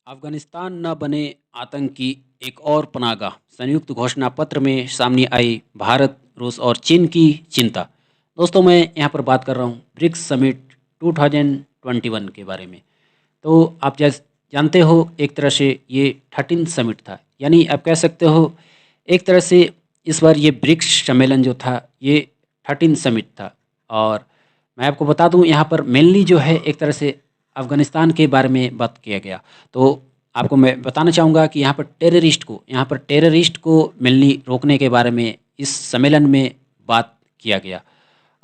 अफगानिस्तान न बने आतंक की एक और पनाहगाह, संयुक्त घोषणा पत्र में सामने आई भारत, रूस और चीन की चिंता। दोस्तों, मैं यहाँ पर बात कर रहा हूँ ब्रिक्स समिट 2021 के बारे में। तो आप जैसे जानते हो, एक तरह से ये 13 समिट था, यानी आप कह सकते हो एक तरह से इस बार ये ब्रिक्स सम्मेलन जो था ये 13 समिट था। और मैं आपको बता दूं, यहाँ पर मेनली जो है एक तरह से अफ़गानिस्तान के बारे में बात किया गया। तो आपको मैं बताना चाहूँगा कि यहाँ पर टेररिस्ट को मेनली रोकने के बारे में इस सम्मेलन में बात किया गया।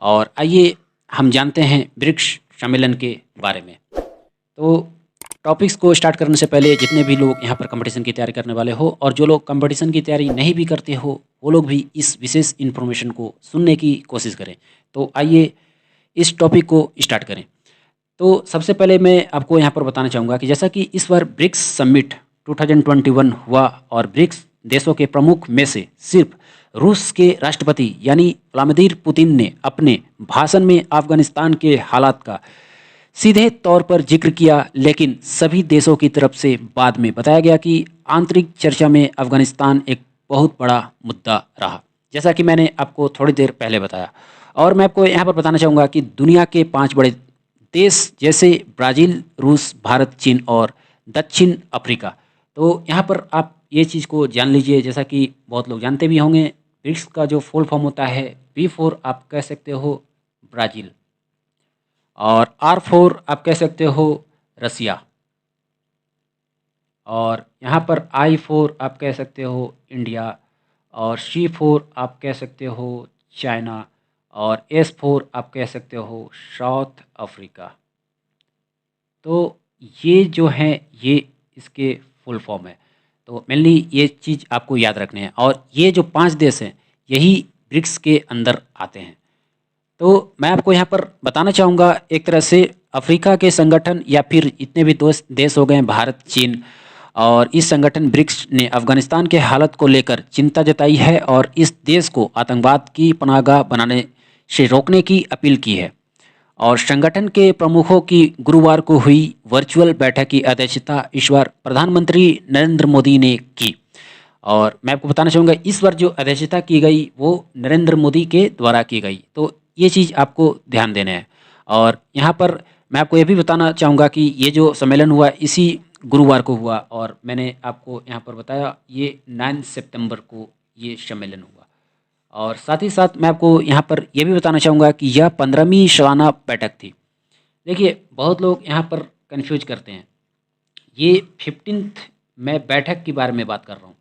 और आइए हम जानते हैं ब्रिक्स सम्मेलन के बारे में। तो टॉपिक्स को स्टार्ट करने से पहले जितने भी लोग यहाँ पर कंपटीशन की तैयारी करने वाले हो और जो लोग कंपटीशन की तैयारी नहीं भी करते हो, वो लोग भी इस विशेष इन्फॉर्मेशन को सुनने की कोशिश करें। तो आइए इस टॉपिक को स्टार्ट करें। तो सबसे पहले मैं आपको यहाँ पर बताना चाहूँगा कि जैसा कि इस बार ब्रिक्स समिट 2021 हुआ और ब्रिक्स देशों के प्रमुख में से सिर्फ रूस के राष्ट्रपति यानी व्लादिमीर पुतिन ने अपने भाषण में अफगानिस्तान के हालात का सीधे तौर पर जिक्र किया, लेकिन सभी देशों की तरफ से बाद में बताया गया कि आंतरिक चर्चा में अफगानिस्तान एक बहुत बड़ा मुद्दा रहा, जैसा कि मैंने आपको थोड़ी देर पहले बताया। और मैं आपको यहाँ पर बताना चाहूँगा कि दुनिया के 5 बड़े देश जैसे ब्राज़ील, रूस, भारत, चीन और दक्षिण अफ्रीका। तो यहाँ पर आप ये चीज़ को जान लीजिए, जैसा कि बहुत लोग जानते भी होंगे, ब्रिक्स का जो फुल फॉर्म होता है B4 आप कह सकते हो ब्राज़ील, और R4 आप कह सकते हो रसिया, और यहाँ पर I4 आप कह सकते हो इंडिया, और C4 आप कह सकते हो चाइना, और S4 आप कह सकते हो साउथ अफ्रीका। तो ये जो है ये इसके फुल फॉर्म है। तो मेनली ये चीज़ आपको याद रखनी है, और ये जो 5 देश हैं यही ब्रिक्स के अंदर आते हैं। तो मैं आपको यहाँ पर बताना चाहूँगा, एक तरह से अफ्रीका के संगठन या फिर इतने भी दोस्त देश हो गए भारत, चीन, और इस संगठन ब्रिक्स ने अफगानिस्तान के हालत को लेकर चिंता जताई है और इस देश को आतंकवाद की पनाहगाह बनाने से रोकने की अपील की है। और संगठन के प्रमुखों की गुरुवार को हुई वर्चुअल बैठक की अध्यक्षता इस बार प्रधानमंत्री नरेंद्र मोदी ने की। और मैं आपको बताना चाहूँगा, इस बार जो अध्यक्षता की गई वो नरेंद्र मोदी के द्वारा की गई। तो ये चीज़ आपको ध्यान देना है। और यहाँ पर मैं आपको ये भी बताना चाहूँगा कि ये जो सम्मेलन हुआ इसी गुरुवार को हुआ, और मैंने आपको यहाँ पर बताया ये 9 सितंबर को ये सम्मेलन हुआ। और साथ ही साथ मैं आपको यहाँ पर यह भी बताना चाहूँगा कि यह 15वीं सालाना बैठक थी। देखिए, बहुत लोग यहाँ पर कन्फ्यूज करते हैं, ये 15th मैं बैठक के बारे में बात कर रहा हूँ,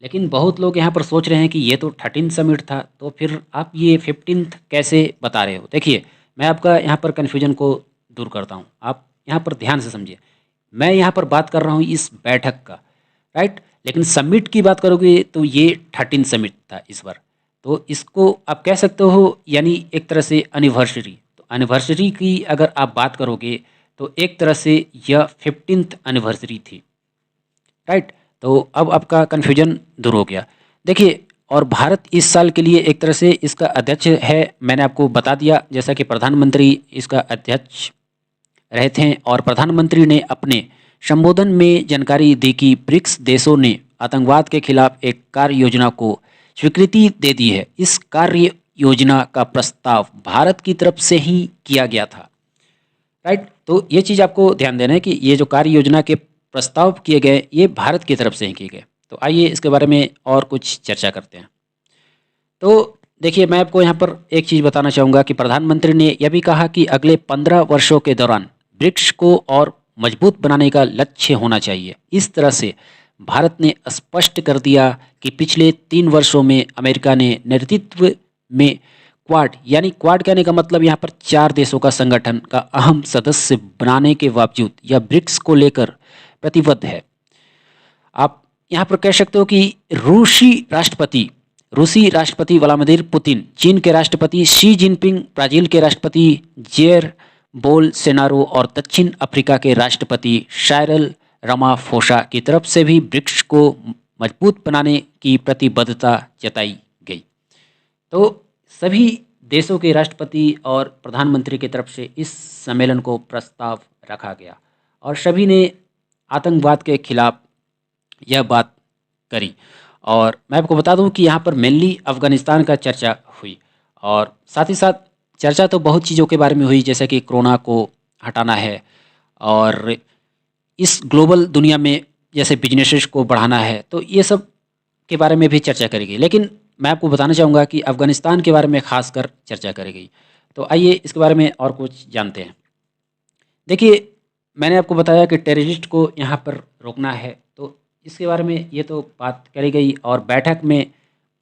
लेकिन बहुत लोग यहाँ पर सोच रहे हैं कि ये तो 13 समिट था, तो फिर आप ये 15th कैसे बता रहे हो। देखिए, मैं आपका यहाँ पर कन्फ्यूजन को दूर करता हूँ, आप यहाँ पर ध्यान से समझिए। मैं यहाँ पर बात कर रहा हूँ इस बैठक का, राइट, लेकिन समिट की बात करोगे तो ये 13 समिट था इस बार। तो इसको आप कह सकते हो यानी एक तरह से एनिवर्सरी। तो एनिवर्सरी की अगर आप बात करोगे तो एक तरह से यह 15th एनिवर्सरी थी, राइट। तो अब आपका कन्फ्यूजन दूर हो गया। देखिए, और भारत इस साल के लिए एक तरह से इसका अध्यक्ष है, मैंने आपको बता दिया, जैसा कि प्रधानमंत्री इसका अध्यक्ष रहे थे। और प्रधानमंत्री ने अपने संबोधन में जानकारी दी कि ब्रिक्स देशों ने आतंकवाद के खिलाफ एक कार्य योजना को स्वीकृति दे दी है। इस कार्य योजना का प्रस्ताव भारत की तरफ से ही किया गया था, राइट। तो ये चीज़ आपको ध्यान देना है कि ये जो कार्य योजना के प्रस्ताव किए गए ये भारत की तरफ से ही किए गए। तो आइए इसके बारे में और कुछ चर्चा करते हैं। तो देखिए, मैं आपको यहाँ पर एक चीज़ बताना चाहूँगा कि प्रधानमंत्री ने यह भी कहा कि अगले 15 वर्षों के दौरान ब्रिक्स को और मजबूत बनाने का लक्ष्य होना चाहिए। इस तरह से भारत ने स्पष्ट कर दिया कि पिछले 3 वर्षों में अमेरिका ने नेतृत्व में क्वाड, यानी क्वाड कहने का मतलब यहाँ पर 4 देशों का संगठन का अहम सदस्य बनाने के बावजूद यह ब्रिक्स को लेकर प्रतिबद्ध है। आप यहाँ पर कह सकते हो कि रूसी राष्ट्रपति व्लादिमीर पुतिन, चीन के राष्ट्रपति शी जिनपिंग, ब्राज़ील के राष्ट्रपति जेयर बोल्सोनारो और दक्षिण अफ्रीका के राष्ट्रपति साइरल रामाफोसा की तरफ से भी ब्रिक्स को मजबूत बनाने की प्रतिबद्धता जताई गई। तो सभी देशों के राष्ट्रपति और प्रधानमंत्री की तरफ से इस सम्मेलन को प्रस्ताव रखा गया और सभी ने आतंकवाद के खिलाफ यह बात करी। और मैं आपको बता दूं कि यहाँ पर मेनली अफ़गानिस्तान का चर्चा हुई, और साथ ही साथ चर्चा तो बहुत चीज़ों के बारे में हुई, जैसे कि कोरोना को हटाना है, और इस ग्लोबल दुनिया में जैसे बिजनेसेस को बढ़ाना है, तो ये सब के बारे में भी चर्चा करी गई। लेकिन मैं आपको बताना चाहूँगा कि अफ़गानिस्तान के बारे में ख़ासकर चर्चा करी गई। तो आइए इसके बारे में और कुछ जानते हैं। देखिए, मैंने आपको बताया कि टेररिस्ट को यहाँ पर रोकना है, तो इसके बारे में ये तो बात करी गई। और बैठक में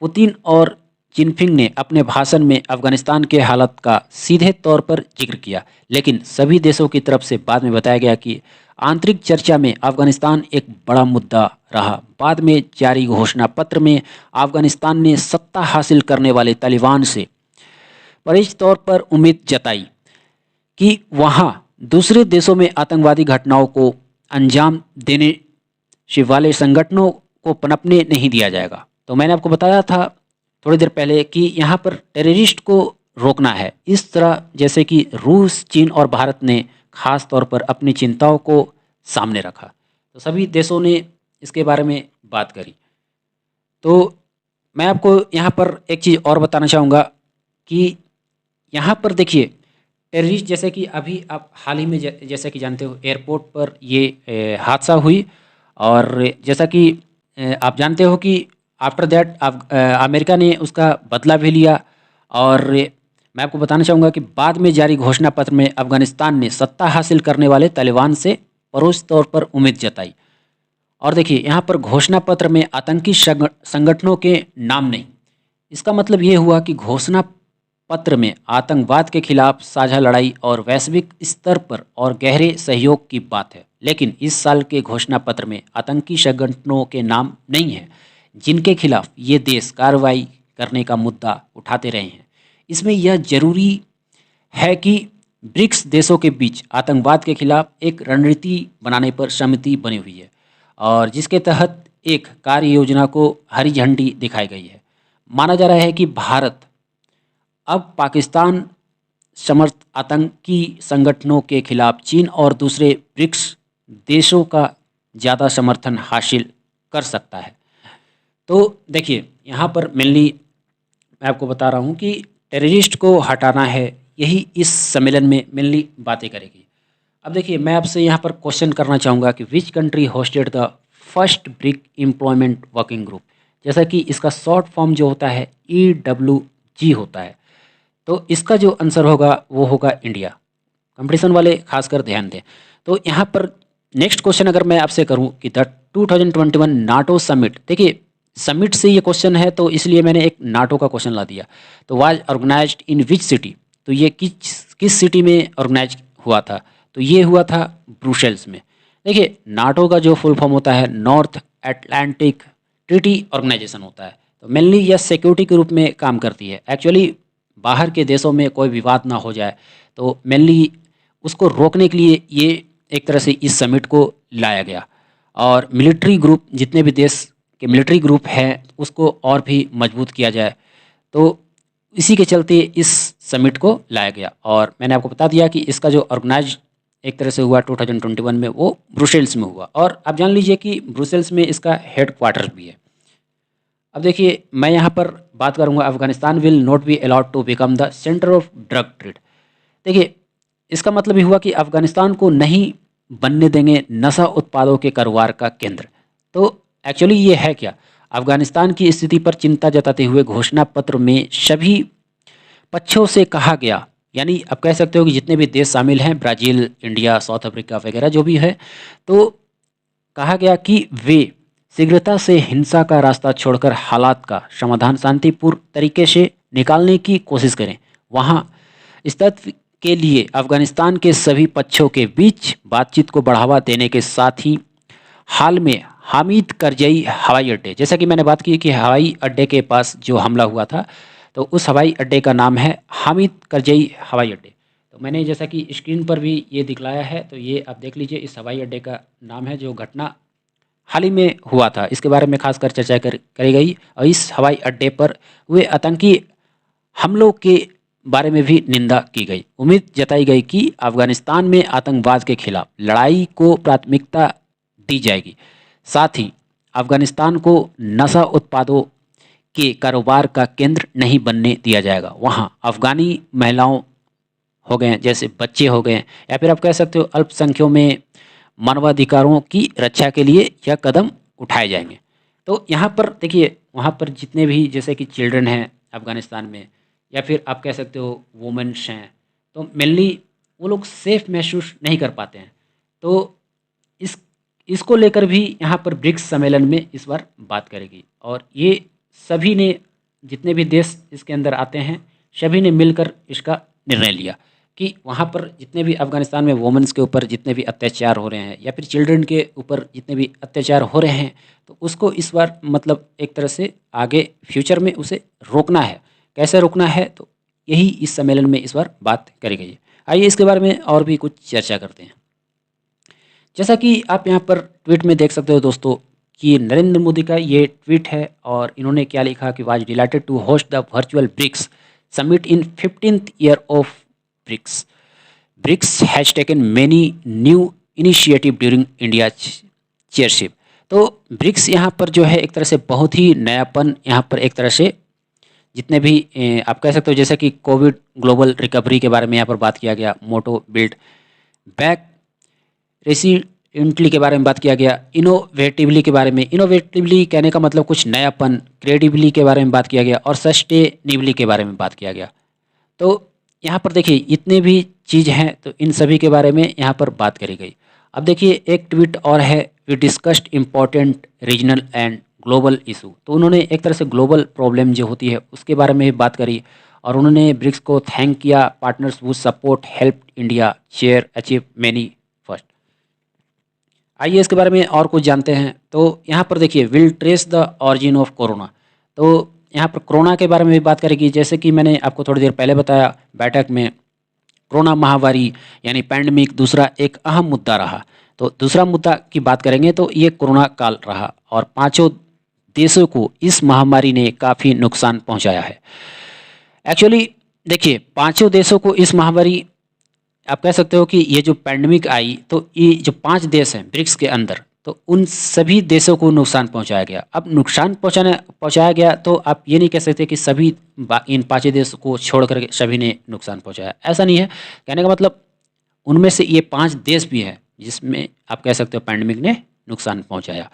पुतिन और जिनपिंग ने अपने भाषण में अफ़गानिस्तान के हालत का सीधे तौर पर जिक्र किया, लेकिन सभी देशों की तरफ से बाद में बताया गया कि आंतरिक चर्चा में अफ़गानिस्तान एक बड़ा मुद्दा रहा। बाद में जारी घोषणा पत्र में अफ़गानिस्तान ने सत्ता हासिल करने वाले तालिबान से परिचित तौर पर उम्मीद जताई कि वहाँ दूसरे देशों में आतंकवादी घटनाओं को अंजाम देने से वाले संगठनों को पनपने नहीं दिया जाएगा। तो मैंने आपको बताया था थोड़ी देर पहले कि यहाँ पर टेररिस्ट को रोकना है। इस तरह जैसे कि रूस, चीन और भारत ने खास तौर पर अपनी चिंताओं को सामने रखा, तो सभी देशों ने इसके बारे में बात करी। तो मैं आपको यहाँ पर एक चीज़ और बताना चाहूँगा कि यहाँ पर देखिए, टेररिस्ट जैसे कि अभी आप हाल ही में जैसा कि जानते हो एयरपोर्ट पर ये हादसा हुई, और जैसा कि आप जानते हो कि आफ्टर दैट अमेरिका ने उसका बदला भी लिया। और मैं आपको बताना चाहूँगा कि बाद में जारी घोषणा पत्र में अफ़गानिस्तान ने सत्ता हासिल करने वाले तालिबान से परोक्ष तौर पर उम्मीद जताई। और देखिए, यहाँ पर घोषणा पत्र में आतंकी संगठनों के नाम नहीं। इसका मतलब ये हुआ कि घोषणा पत्र में आतंकवाद के खिलाफ साझा लड़ाई और वैश्विक स्तर पर और गहरे सहयोग की बात है। लेकिन इस साल के घोषणा पत्र में आतंकी संगठनों के नाम नहीं है जिनके खिलाफ ये देश कार्रवाई करने का मुद्दा उठाते रहे हैं। इसमें यह जरूरी है कि ब्रिक्स देशों के बीच आतंकवाद के खिलाफ एक रणनीति बनाने पर सहमति बनी हुई है, और जिसके तहत एक कार्य योजना को हरी झंडी दिखाई गई है। माना जा रहा है कि भारत अब पाकिस्तान समर्थ आतंकी संगठनों के खिलाफ चीन और दूसरे ब्रिक्स देशों का ज़्यादा समर्थन हासिल कर सकता है। तो देखिए, यहाँ पर मेनली मैं आपको बता रहा हूँ कि टेररिस्ट को हटाना है, यही इस सम्मेलन में मेनली बातें करेगी। अब देखिए, मैं आपसे यहाँ पर क्वेश्चन करना चाहूँगा कि which country hosted the first brick employment working group. जैसा कि इसका शॉर्ट फॉर्म जो होता है EWG होता है, तो इसका जो आंसर होगा वो होगा इंडिया। कंपटीशन वाले खासकर ध्यान दें। तो यहाँ पर नेक्स्ट क्वेश्चन अगर मैं आपसे करूँ कि द 2021 नाटो समिट, देखिए समिट से ये क्वेश्चन है तो इसलिए मैंने एक नाटो का क्वेश्चन ला दिया। तो was organised in which city, तो ये किस सिटी में ऑर्गेनाइज हुआ था, तो ये हुआ था ब्रुसेल्स में। देखिए, नाटो का जो फुल फॉर्म होता है नॉर्थ अटलांटिक ट्रीटी ऑर्गेनाइजेशन होता है। तो मेनली यह सिक्योरिटी के रूप में काम करती है। एक्चुअली बाहर के देशों में कोई विवाद ना हो जाए, तो मेनली उसको रोकने के लिए ये एक तरह से इस समिट को लाया गया। और मिलिट्री ग्रुप, जितने भी देश के मिलिट्री ग्रुप हैं उसको और भी मजबूत किया जाए, तो इसी के चलते इस समिट को लाया गया। और मैंने आपको बता दिया कि इसका जो ऑर्गेनाइज एक तरह से हुआ 2021 में, वो ब्रुसेल्स में हुआ। और आप जान लीजिए कि ब्रुसेल्स में इसका हेड क्वार्टर भी है। अब देखिए, मैं यहाँ पर बात करूँगा Afghanistan will not be allowed to become the centre of drug trade. देखिए, इसका मतलब ये हुआ कि अफगानिस्तान को नहीं बनने देंगे नशा उत्पादों के कारोबार का केंद्र। तो एक्चुअली ये है क्या, अफगानिस्तान की स्थिति पर चिंता जताते हुए घोषणा पत्र में सभी पक्षों से कहा गया, यानी आप कह सकते हो कि जितने भी देश शामिल हैं, ब्राज़ील, इंडिया, साउथ अफ्रीका वगैरह जो भी है, तो कहा गया कि वे शीघ्रता से हिंसा का रास्ता छोड़कर हालात का समाधान शांतिपूर्ण तरीके से निकालने की कोशिश करें। वहाँ स्थिति के लिए अफगानिस्तान के सभी पक्षों के बीच बातचीत को बढ़ावा देने के साथ ही हाल में हामिद करजई हवाई अड्डे, जैसा कि मैंने बात की कि हवाई अड्डे के पास जो हमला हुआ था, तो उस हवाई अड्डे का नाम है हामिद करजई हवाई अड्डे। तो मैंने जैसा कि स्क्रीन पर भी ये दिखलाया है, तो ये आप देख लीजिए, इस हवाई अड्डे का नाम है जो घटना हाल ही में हुआ था, इसके बारे में खासकर चर्चा करी गई। और इस हवाई अड्डे पर हुए आतंकी हमलों के बारे में भी निंदा की गई। उम्मीद जताई गई कि अफगानिस्तान में आतंकवाद के खिलाफ लड़ाई को प्राथमिकता दी जाएगी। साथ ही अफगानिस्तान को नशा उत्पादों के कारोबार का केंद्र नहीं बनने दिया जाएगा। वहाँ अफगानी महिलाओं हो गए, जैसे बच्चे हो गए, या फिर आप कह सकते हो अल्पसंख्यों में मानवाधिकारों की रक्षा के लिए यह कदम उठाए जाएंगे। तो यहाँ पर देखिए, वहाँ पर जितने भी जैसे कि चिल्ड्रन हैं अफ़गानिस्तान में, या फिर आप कह सकते हो वुमेन्स हैं, तो मेनली वो लोग सेफ महसूस नहीं कर पाते हैं। तो इस इसको लेकर भी यहाँ पर ब्रिक्स सम्मेलन में इस बार बात करेगी, और ये सभी ने, जितने भी देश इसके अंदर आते हैं, सभी ने मिलकर इसका निर्णय लिया कि वहाँ पर जितने भी अफ़गानिस्तान में वुमेन्स के ऊपर जितने भी अत्याचार हो रहे हैं, या फिर चिल्ड्रन के ऊपर जितने भी अत्याचार हो रहे हैं, तो उसको इस बार मतलब एक तरह से आगे फ्यूचर में उसे रोकना है। कैसे रोकना है, तो यही इस सम्मेलन में इस बार बात करी गई है। आइए इसके बारे में और भी कुछ चर्चा करते हैं। जैसा कि आप यहाँ पर ट्वीट में देख सकते हो दोस्तों, कि नरेंद्र मोदी का ये ट्वीट है, और इन्होंने क्या लिखा कि was delighted to host the virtual BRICS summit in 15th year of BRICS. BRICS has taken many new initiative during India chairship. तो ब्रिक्स यहाँ पर जो है एक तरह से बहुत ही नयापन, यहाँ पर एक तरह से जितने भी आप कह सकते हो, जैसे कि कोविड ग्लोबल रिकवरी के बारे में यहाँ पर बात किया गया, मोटो बिल्ड बैक रेसिडेंटली के बारे में बात किया गया, इनोवेटिवली के बारे में, इनोवेटिवली कहने का मतलब कुछ नयापन, क्रेडिबली के बारे में बात किया गया, और सस्टेनेबली के बारे में बात किया गया। तो यहाँ पर देखिए इतने भी चीज़ हैं, तो इन सभी के बारे में यहाँ पर बात करी गई। अब देखिए एक ट्वीट और है, we discussed important regional and global issue. तो उन्होंने एक तरह से ग्लोबल प्रॉब्लम जो होती है उसके बारे में भी बात करी, और उन्होंने ब्रिक्स को थैंक किया, partners would support help India chair achieve many first. आइए इसके बारे में और कुछ जानते हैं। तो यहाँ पर देखिए, will trace the origin of corona. तो यहाँ पर कोरोना के बारे में भी बात करेगी। जैसे कि मैंने आपको थोड़ी देर पहले बताया बैठक में, कोरोना महामारी यानी पैंडमिक दूसरा एक अहम मुद्दा रहा। तो दूसरा मुद्दा की बात करेंगे तो ये कोरोना काल रहा, और पांचों देशों को इस महामारी ने काफ़ी नुकसान पहुंचाया है। एक्चुअली देखिए, पांचों देशों को इस महामारी, आप कह सकते हो कि ये जो पैंडमिक आई, तो ये जो 5 देश हैं ब्रिक्स के अंदर, तो उन सभी देशों को नुकसान पहुंचाया गया। अब नुकसान पहुंचाया गया, तो आप ये नहीं कह सकते कि सभी इन 5 देशों को छोड़ कर सभी ने नुकसान पहुंचाया, ऐसा नहीं है। कहने का मतलब उनमें से ये 5 देश भी हैं जिसमें आप कह सकते हो पैंडमिक ने नुकसान पहुंचाया।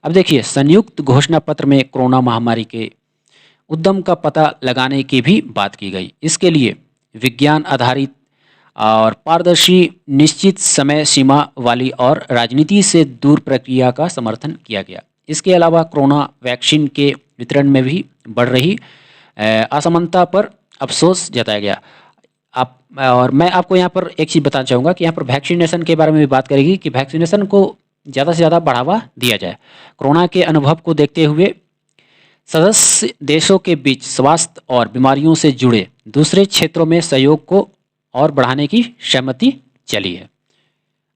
अब देखिए, संयुक्त घोषणा पत्र में कोरोना महामारी के उद्यम का पता लगाने की भी बात की गई। इसके लिए विज्ञान आधारित और पारदर्शी, निश्चित समय सीमा वाली और राजनीति से दूर प्रक्रिया का समर्थन किया गया। इसके अलावा कोरोना वैक्सीन के वितरण में भी बढ़ रही असमानता पर अफसोस जताया गया। आप और मैं आपको यहाँ पर एक चीज़ बताना चाहूँगा कि यहाँ पर वैक्सीनेशन के बारे में भी बात करेगी कि वैक्सीनेशन को ज़्यादा से ज़्यादा बढ़ावा दिया जाए। कोरोना के अनुभव को देखते हुए सदस्य देशों के बीच स्वास्थ्य और बीमारियों से जुड़े दूसरे क्षेत्रों में सहयोग को और बढ़ाने की सहमति चली है।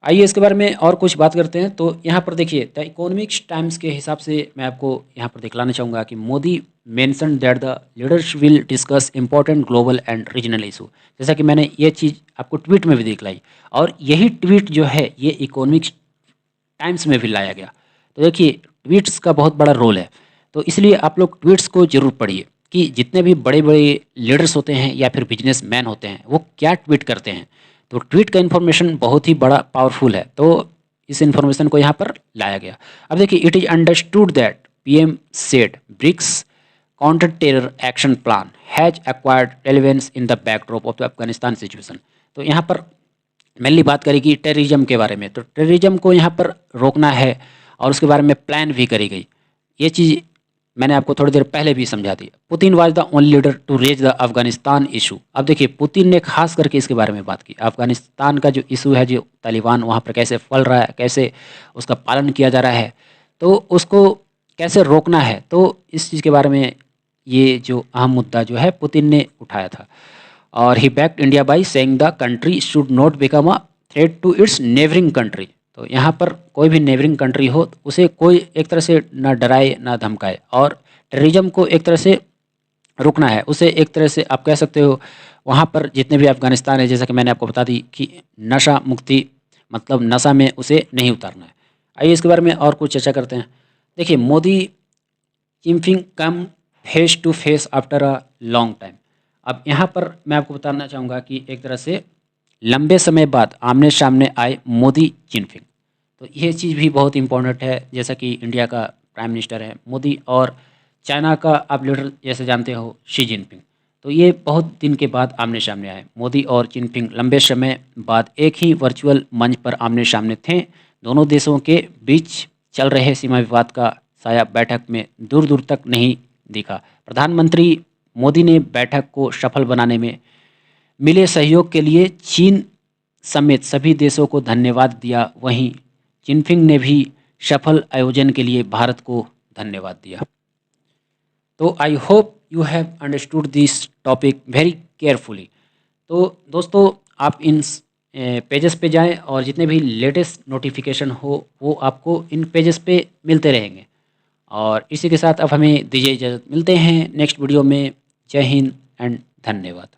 आइए इसके बारे में और कुछ बात करते हैं। तो यहाँ पर देखिए, द इकोनॉमिक्स टाइम्स के हिसाब से मैं आपको यहाँ पर दिखलाना चाहूँगा कि Modi mention that the leaders will discuss important global and regional issue. जैसा कि मैंने ये चीज़ आपको ट्वीट में भी दिखलाई, और यही ट्वीट जो है ये इकोनॉमिक्स टाइम्स में भी लाया गया। तो देखिए, ट्वीट्स का बहुत बड़ा रोल है, तो इसलिए आप लोग ट्वीट्स को जरूर पढ़िए कि जितने भी बड़े बड़े लीडर्स होते हैं या फिर बिजनेसमैन होते हैं वो क्या ट्वीट करते हैं। तो ट्वीट का इन्फॉर्मेशन बहुत ही बड़ा पावरफुल है, तो इस इन्फॉर्मेशन को यहाँ पर लाया गया। अब देखिए, it is understood that PM said BRICS counter terror action plan has acquired relevance in the backdrop of the Afghanistan situation. तो यहाँ पर मेनली बात करेगी टेररिज्म के बारे में। तो टेररिज्म को यहाँ पर रोकना है, और उसके बारे में प्लान भी करी गई। ये चीज़ मैंने आपको थोड़ी देर पहले भी समझा दी। Putin was the only leader to raise the Afghanistan issue. अब देखिए, पुतिन ने खास करके इसके बारे में बात की, अफगानिस्तान का जो इशू है, जो तालिबान वहाँ पर कैसे फैल रहा है, कैसे उसका पालन किया जा रहा है, तो उसको कैसे रोकना है। तो इस चीज़ के बारे में ये जो अहम मुद्दा जो है पुतिन ने उठाया था। और he backed India by saying the country should not become a threat to its neighbouring country. तो यहाँ पर कोई भी नेबरिंग कंट्री हो तो उसे कोई एक तरह से ना डराए ना धमकाए, और टेररिज्म को एक तरह से रोकना है। उसे एक तरह से आप कह सकते हो वहाँ पर जितने भी अफगानिस्तान है, जैसा कि मैंने आपको बता दी कि नशा मुक्ति मतलब नशा में उसे नहीं उतारना है। आइए इसके बारे में और कुछ चर्चा करते हैं। देखिए, Modi Jinping come face to face after a long time. अब यहाँ पर मैं आपको बताना चाहूँगा कि एक तरह से लंबे समय बाद आमने सामने आए मोदी चिनफिंग, तो ये चीज़ भी बहुत इम्पोर्टेंट है। जैसा कि इंडिया का प्राइम मिनिस्टर है मोदी और चाइना का आप लीडर जैसे जानते हो शी जिनपिंग, तो ये बहुत दिन के बाद आमने सामने आए। मोदी और जिनपिंग लंबे समय बाद एक ही वर्चुअल मंच पर आमने सामने थे। दोनों देशों के बीच चल रहे सीमा विवाद का साया बैठक में दूर दूर तक नहीं दिखा। प्रधानमंत्री मोदी ने बैठक को सफल बनाने में मिले सहयोग के लिए चीन समेत सभी देशों को धन्यवाद दिया। वहीं जिनपिंग ने भी सफल आयोजन के लिए भारत को धन्यवाद दिया। तो I hope you have understood this topic very carefully. तो दोस्तों, आप इन पेजेस पे जाएं और जितने भी लेटेस्ट नोटिफिकेशन हो वो आपको इन पेजेस पे मिलते रहेंगे। और इसी के साथ अब हमें दीजिए इजाज़त, मिलते हैं नेक्स्ट वीडियो में। जय हिंद एंड धन्यवाद।